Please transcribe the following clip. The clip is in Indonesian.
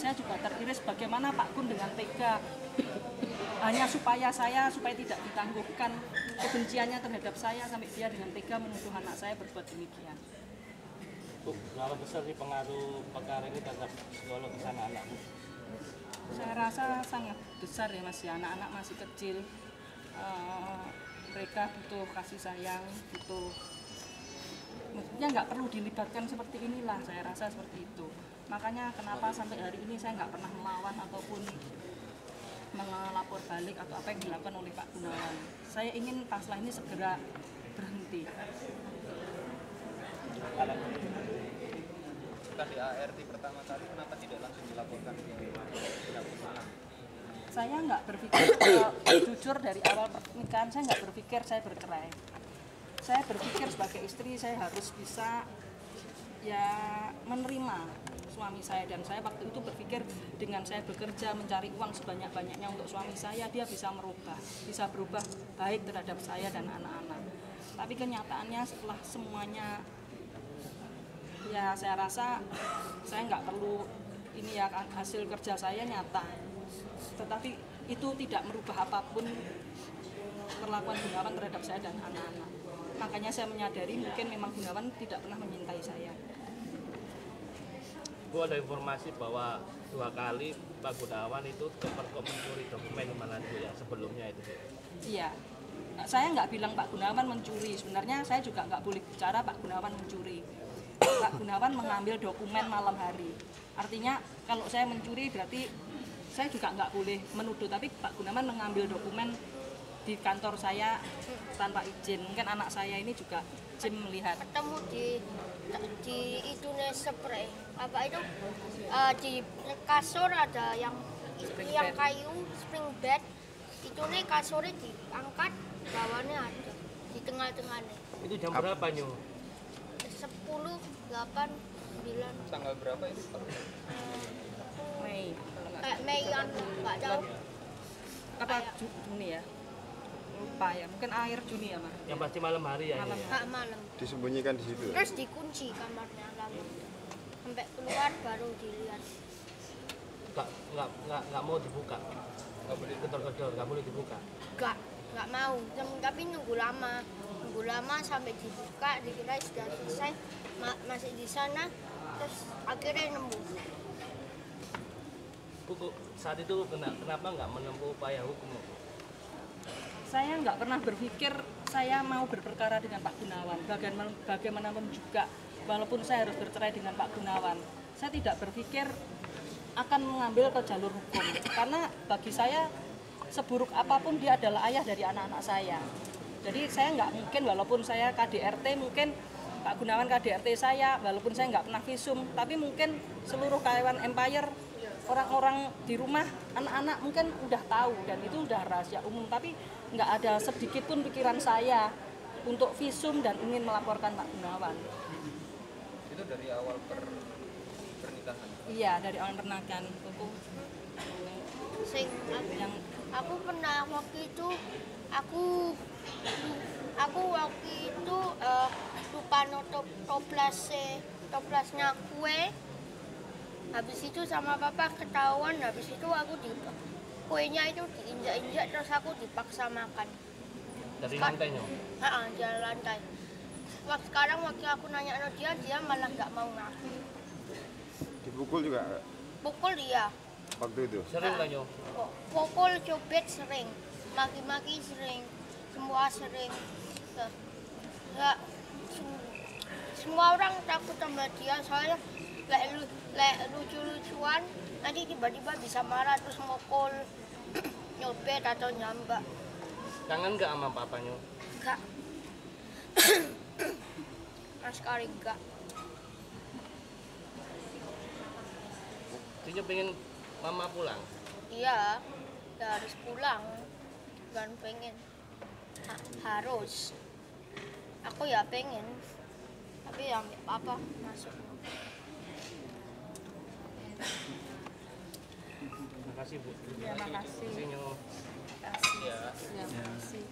saya juga teriris bagaimana Pak Gun dengan tega hanya supaya tidak ditangguhkan kebenciannya terhadap saya sampai dia dengan tega menuduh anak saya berbuat demikian. Bu, berapa besar sih pengaruh perkara ini terhadap psikologis anak-anak? Saya rasa sangat besar ya Mas, ya, anak-anak masih kecil, mereka butuh kasih sayang, butuh, maksudnya nggak perlu dilibatkan seperti inilah, saya rasa seperti itu. Makanya kenapa sampai hari ini saya nggak pernah melawan ataupun melapor balik atau apa yang dilakukan oleh Pak Gunawan. Saya ingin paslah ini segera berhenti. Di ART pertama kali kenapa tidak langsung dilaporkan ke Gunawan? Saya nggak berpikir, jujur dari awal pernikahan saya nggak berpikir saya bercerai. Saya berpikir sebagai istri saya harus bisa ya menerima suami saya, dan saya waktu itu berpikir dengan saya bekerja mencari uang sebanyak-banyaknya untuk suami saya, dia bisa berubah baik terhadap saya dan anak-anak. Tapi kenyataannya setelah semuanya ya saya rasa saya nggak perlu ini ya, hasil kerja saya nyata, tetapi itu tidak merubah apapun perlakuan Gunawan terhadap saya dan anak-anak. Makanya saya menyadari mungkin memang Gunawan tidak pernah menyintai saya. Bu, ada informasi bahwa 2 kali Pak Gunawan itu terpergok mencuri dokumen mana itu ya sebelumnya itu? Iya, saya nggak bilang Pak Gunawan mencuri. Sebenarnya saya juga nggak boleh bicara Pak Gunawan mencuri. Pak Gunawan mengambil dokumen malam hari. Artinya kalau saya mencuri berarti saya juga nggak boleh menuduh. Tapi Pak Gunawan mengambil dokumen di kantor saya tanpa izin. Mungkin anak saya ini juga izin melihat. Ketemu di itu spray apa itu di kasur ada yang kayu spring bed itu nih, kasurnya diangkat, bawahnya ada di tengah-tengahnya. Itu jam berapa Nyu? 10, 8, 9. Tanggal berapa itu Pak? Mei. Meian nggak tahu. Apa Juni ya? Lupa ya, mungkin akhir Juni ya Mas. Yang pasti malam hari ya. Malam. Ini ya? Nggak malam. Disembunyikan di situ. Terus dikunci kamarnya lama. Sampai keluar baru dilihat. Nggak mau dibuka. Nggak boleh gedor-gedor, nggak boleh dibuka. Nggak mau. Tapi nunggu lama sampai dibuka, dikira sudah selesai, masih di sana, terus akhirnya nemu. Bu, saat itu kenapa nggak menempuh upaya hukum? Saya nggak pernah berpikir saya mau berperkara dengan Pak Gunawan. Bagaimanapun juga, walaupun saya harus bercerai dengan Pak Gunawan, saya tidak berpikir akan mengambil ke jalur hukum. Karena bagi saya, seburuk apapun dia adalah ayah dari anak-anak saya. Jadi saya nggak mungkin, walaupun saya KDRT, mungkin Pak Gunawan KDRT saya, walaupun saya nggak pernah visum, tapi mungkin seluruh karyawan Empire, orang-orang di rumah, anak-anak mungkin udah tahu, dan itu udah rahasia umum. Tapi nggak ada sedikit pun pikiran saya untuk visum dan ingin melaporkan Pak Gunawan. Itu dari awal pernikahan? Iya, dari awal pernikahan. Aku pernah waktu itu aku waktu itu lupa toplasnya kue. Habis itu sama papa ketahuan, habis itu aku kuenya itu diinjak-injak, terus aku dipaksa makan. Dari lantainya? Dari lantai. Sekarang waktu aku nanya sama dia malah nggak mau ngaku. Dipukul juga? Pukul dia. Waktu itu? Sering lah Nyu? Pukul, cubit sering, maki-maki sering, semua sering. Ya, semua orang takut sama dia, soalnya lucu-lucuan, nanti tiba-tiba bisa marah terus mukul, nyobet atau nyambak. Kangen nggak sama papanya? Enggak. Mas sekali enggak. Dia pengen mama pulang? Iya, ya harus pulang. Bukan pengen, harus. Aku ya pengen, tapi ya apa masuk. Terima kasih Bu. Terima kasih. Terima kasih Nyu. Terima kasih. Ya, terima kasih.